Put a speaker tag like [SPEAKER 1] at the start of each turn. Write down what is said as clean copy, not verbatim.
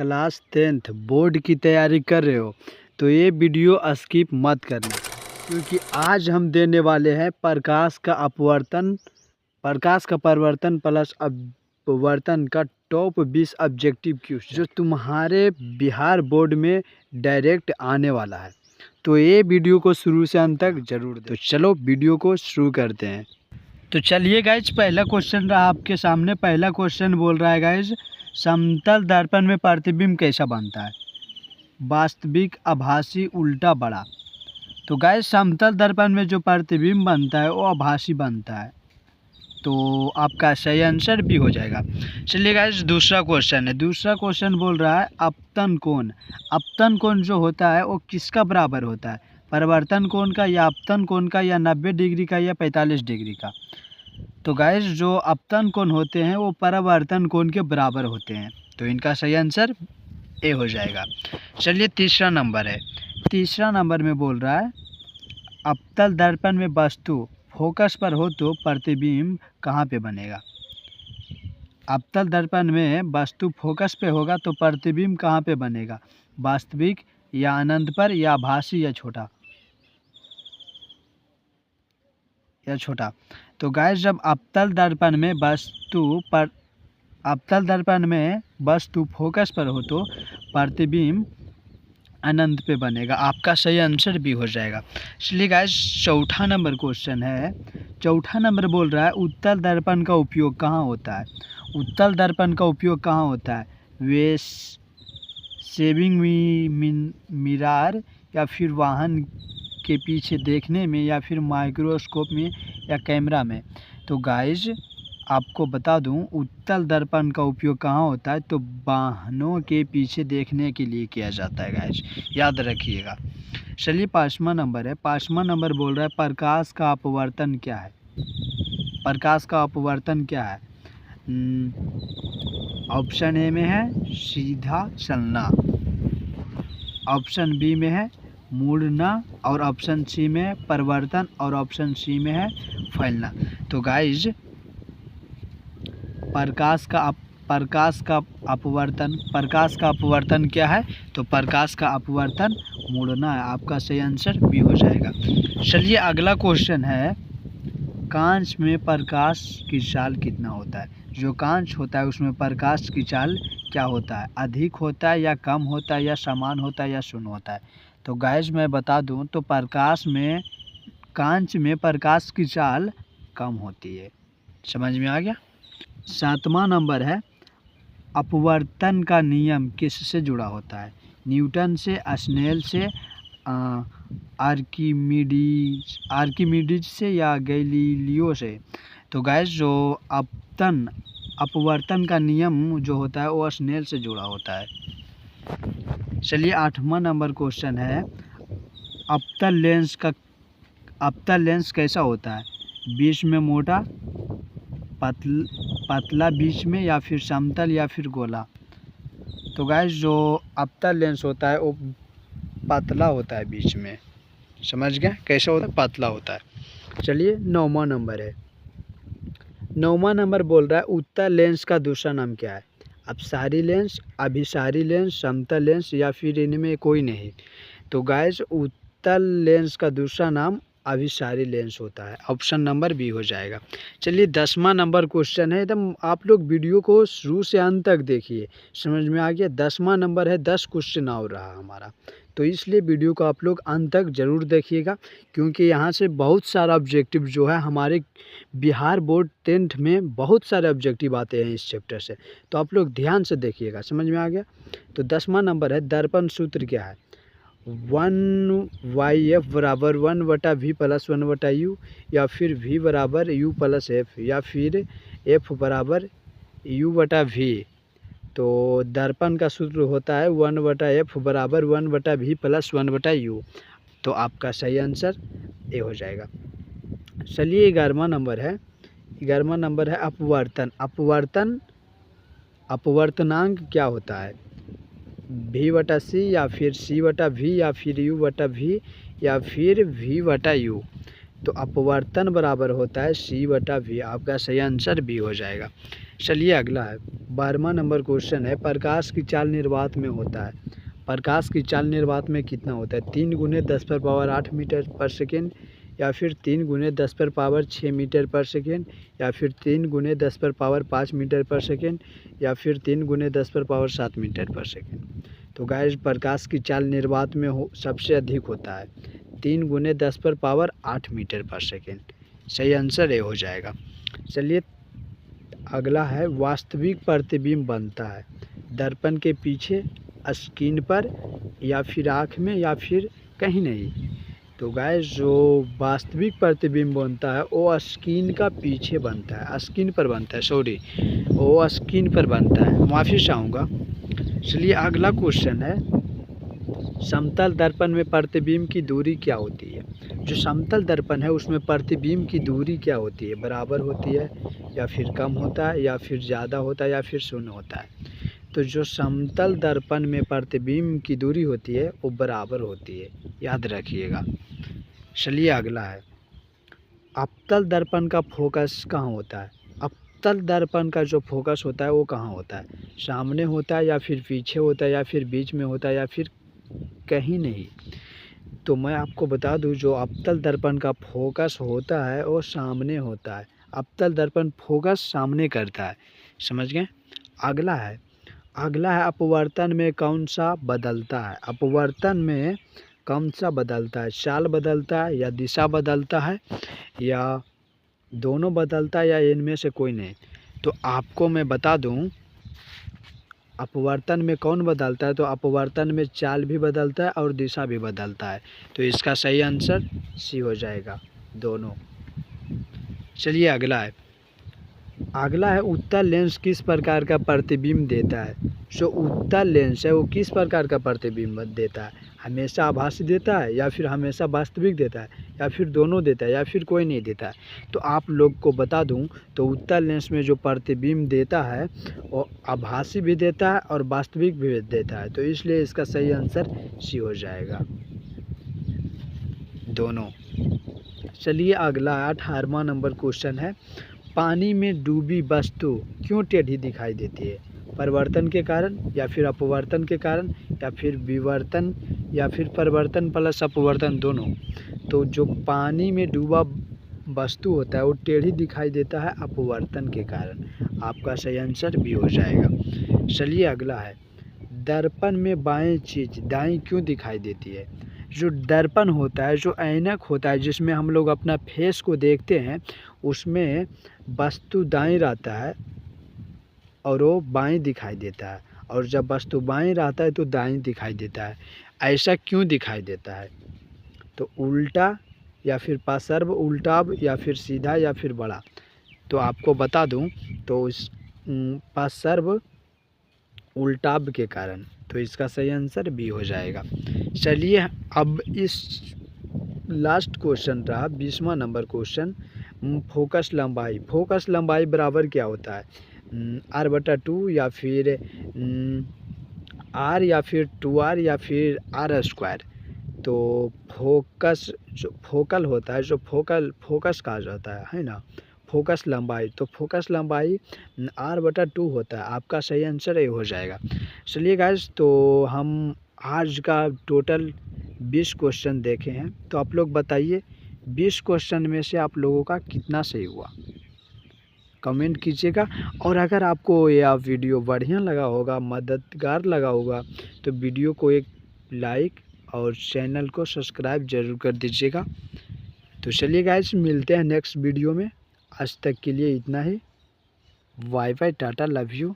[SPEAKER 1] Class 10th board की तैयारी कर रहे हो तो ये वीडियो स्किप मत करना, क्योंकि आज हम देने वाले हैं प्रकाश का परिवर्तन प्लस अपवर्तन का टॉप 20 ऑब्जेक्टिव क्वेश्चन जो तुम्हारे बिहार बोर्ड में डायरेक्ट आने वाला है। तो ये वीडियो को शुरू से अंत तक जरूर देखें। तो चलो वीडियो को शुरू करते हैं। तो चलिए गाइज, पहला क्वेश्चन रहा आपके सामने। पहला क्वेश्चन बोल रहा है गाइज, समतल दर्पण में प्रतिबिंब कैसा बनता है? वास्तविक, आभासी, उल्टा, बड़ा। तो गाइज समतल दर्पण में जो प्रतिबिंब बनता है वो आभासी बनता है, तो आपका सही आंसर भी हो जाएगा। चलिए गाइज, दूसरा क्वेश्चन है। दूसरा क्वेश्चन बोल रहा है अपतन कोण। अपतन कोण जो होता है वो किसका बराबर होता है? परिवर्तन कोण का, या अपतन कोण का, या 90 डिग्री का, या 45 डिग्री का? तो गाइज जो अपतन कोण होते हैं वो परावर्तन कोण के बराबर होते हैं, तो इनका सही आंसर ए हो जाएगा। चलिए तीसरा नंबर है। तीसरा नंबर में बोल रहा है अवतल दर्पण में वस्तु फोकस पर हो तो प्रतिबिंब कहाँ पे बनेगा? अवतल दर्पण में वस्तु फोकस पे होगा तो प्रतिबिंब कहाँ पे बनेगा? वास्तविक, या अनंत पर, या आभासी, या छोटा? तो गाइस जब अवतल दर्पण में वस्तु फोकस पर हो तो प्रतिबिंब अनंत पे बनेगा। आपका सही आंसर भी हो जाएगा। इसलिए गाइस चौथा नंबर क्वेश्चन है। चौथा नंबर बोल रहा है उत्तल दर्पण का उपयोग कहाँ होता है? उत्तल दर्पण का उपयोग कहाँ होता है? वे सेविंग मिरर, या फिर वाहन के पीछे देखने में, या फिर माइक्रोस्कोप में, या कैमरा में? तो गाइज आपको बता दूं, उत्तल दर्पण का उपयोग कहाँ होता है? तो वाहनों के पीछे देखने के लिए किया जाता है गाइज, याद रखिएगा। चलिए पाँचवा नंबर है। पाँचवा नंबर बोल रहा है प्रकाश का अपवर्तन क्या है? प्रकाश का अपवर्तन क्या है? ऑप्शन ए में है सीधा चलना, ऑप्शन बी में है मुड़ना, और ऑप्शन सी में है परिवर्तन, और ऑप्शन सी में है फैलना। तो गाइज प्रकाश का अपवर्तन क्या है? तो प्रकाश का अपवर्तन मुड़ना है। आपका सही आंसर भी हो जाएगा। चलिए अगला क्वेश्चन है, कांच में प्रकाश की चाल कितना होता है? जो कांच होता है उसमें प्रकाश की चाल क्या होता है? अधिक होता है, या कम होता है, या समान होता है, या शून्य होता है? तो गाइज मैं बता दूं तो कांच में प्रकाश की चाल कम होती है। समझ में आ गया? सातवां नंबर है अपवर्तन का नियम किससे जुड़ा होता है? न्यूटन से, स्नेल से, आर्किमिडीज से, या गैलीलियो से? तो गाइस जो अपवर्तन का नियम जो होता है वो स्नेल से जुड़ा होता है। चलिए आठवां नंबर क्वेश्चन है, अवतल लेंस कैसा होता है? बीच में मोटा, पतला बीच में, या फिर समतल, या फिर गोला? तो गाइस जो अवतल लेंस होता है वो पतला होता है बीच में। समझ गए कैसा होता है? पतला होता है। चलिए नौवां नंबर है। नौवां नंबर बोल रहा है उत्तल लेंस का दूसरा नाम क्या है? अपसारी लेंस, अभिसारी लेंस, समतल लेंस, या फिर इनमें कोई नहीं? तो गाइस उत्तल लेंस का दूसरा नाम अभिसारी लेंस होता है। ऑप्शन नंबर बी हो जाएगा। चलिए 10वां नंबर क्वेश्चन है। एकदम आप लोग वीडियो को शुरू से अंत तक देखिए, समझ में आ गया? 10वां नंबर है। 10 क्वेश्चन और रहा हमारा, तो इसलिए वीडियो को आप लोग अंत तक ज़रूर देखिएगा, क्योंकि यहाँ से बहुत सारा ऑब्जेक्टिव जो है हमारे बिहार बोर्ड 10th में बहुत सारे ऑब्जेक्टिव आते हैं इस चैप्टर से, तो आप लोग ध्यान से देखिएगा। समझ में आ गया? तो 10वां नंबर है दर्पण सूत्र क्या है? 1/f बराबर 1/v प्लस 1/u, या फिर v बराबर u प्लस f, या फिर f बराबर u/v? तो दर्पण का सूत्र होता है 1/f बराबर 1/v प्लस 1/u। तो आपका सही आंसर ए हो जाएगा। चलिए 11वां नंबर है। 11वां नंबर है अपवर्तनांक क्या होता है? v/c, या फिर c/v, या फिर u/v, या फिर v/u? तो अपवर्तन बराबर होता है c/v। आपका सही आंसर भी हो जाएगा। चलिए अगला है 12वां नंबर क्वेश्चन है, प्रकाश की चाल निर्वात में होता है। प्रकाश की चाल निर्वात में कितना होता है? 3 × 10⁸ मीटर पर सेकेंड, या फिर 3 × 10⁻6 मीटर पर सेकेंड, या फिर 3 × 10⁻5 मीटर पर सेकेंड, या फिर 3 × 10⁻7 मीटर पर सेकेंड। तो गाइस प्रकाश की चाल निर्वात में सबसे अधिक होता है 3 × 10⁸ मीटर पर सेकेंड। सही आंसर ए हो जाएगा। चलिए अगला है, वास्तविक प्रतिबिंब बनता है दर्पण के पीछे, स्क्रीन पर, या फिर आँख में, या फिर कहीं नहीं। तो गाइस जो वास्तविक प्रतिबिंब बनता है वो स्क्रीन का पीछे बनता है, स्क्रीन पर बनता है, सॉरी वो स्क्रीन पर बनता है, माफ़ी चाहूँगा। चलिए अगला क्वेश्चन है, समतल दर्पण में प्रतिबिंब की दूरी क्या होती है? जो समतल दर्पण है उसमें प्रतिबिंब की दूरी क्या होती है? बराबर होती है, या फिर कम होता है, या फिर ज़्यादा होता है, या फिर शून्य होता है? तो जो समतल दर्पण में प्रतिबिंब की दूरी होती है वो बराबर होती है, याद रखिएगा। चलिए अगला है, अवतल दर्पण का फोकस कहाँ होता है? अवतल दर्पण का जो फोकस होता है वो कहाँ होता है? सामने होता है, या फिर पीछे होता है, या फिर बीच में होता है, या फिर कहीं नहीं? तो मैं आपको बता दूं, जो अवतल दर्पण का फोकस होता है वो सामने होता है। अवतल दर्पण फोकस सामने करता है, समझ गए। अगला है अपवर्तन में कौन सा बदलता है? अपवर्तन में कौन सा बदलता है? चाल बदलता है, या दिशा बदलता है, या दोनों बदलता है, या इनमें से कोई नहीं? तो आपको मैं बता दूं, अपवर्तन में कौन बदलता है? तो अपवर्तन में चाल भी बदलता है और दिशा भी बदलता है। तो इसका सही आंसर सी हो जाएगा, दोनों। चलिए अगला है उत्तल लेंस किस प्रकार का प्रतिबिंब देता है? जो उत्तल लेंस है वो किस प्रकार का प्रतिबिंब देता है? हमेशा आभासी देता है, या फिर हमेशा वास्तविक देता है, या फिर दोनों देता है, या फिर कोई नहीं देता है? तो आप लोग को बता दूं, तो उत्तल लेंस में जो प्रतिबिंब देता है वो आभासी भी देता है और वास्तविक भी देता है। तो इसलिए इसका सही आंसर सी हो जाएगा, दोनों। चलिए अगला 18वां नंबर क्वेश्चन है, पानी में डूबी वस्तु क्यों टेढ़ी दिखाई देती है? परिवर्तन के कारण, या फिर अपवर्तन के कारण, या फिर विवर्तन, या फिर परिवर्तन प्लस अपवर्तन, दोनों? तो जो पानी में डूबा वस्तु होता है वो टेढ़ी दिखाई देता है अपवर्तन के कारण। आपका सही आंसर भी हो जाएगा। चलिए अगला है, दर्पण में बाएं चीज़ दाईं क्यों दिखाई देती है? जो दर्पण होता है, जो ऐनक होता है जिसमें हम लोग अपना फेस को देखते हैं, उसमें वस्तु दाईं रहता है और वो बाईं दिखाई देता है, और जब वस्तु बाईं रहता है तो दाईं दिखाई देता है। ऐसा क्यों दिखाई देता है? तो उल्टा, या फिर पार्श्व उल्टाव, या फिर सीधा, या फिर बड़ा? तो आपको बता दूं, तो इस पार्श्व उल्टाव के कारण। तो इसका सही आंसर बी हो जाएगा। चलिए अब इस लास्ट क्वेश्चन रहा 20वां नंबर क्वेश्चन, फोकस लंबाई बराबर क्या होता है? r/2, या फिर r, या फिर 2r, या फिर r²? तो फोकस जो फोकल होता है, जो फोकस कहा जाता है ना, फोकस लंबाई, तो फोकस लंबाई r/2 होता है। आपका सही आंसर ये हो जाएगा। चलिए गाइस, तो हम आज का टोटल 20 क्वेश्चन देखे हैं। तो आप लोग बताइए 20 क्वेश्चन में से आप लोगों का कितना सही हुआ? कमेंट कीजिएगा। और अगर आपको यह वीडियो बढ़िया लगा होगा, मददगार लगा होगा, तो वीडियो को एक लाइक और चैनल को सब्सक्राइब ज़रूर कर दीजिएगा। तो चलिए गाइस, मिलते हैं नेक्स्ट वीडियो में। आज तक के लिए इतना ही। Bye bye, tata, love you.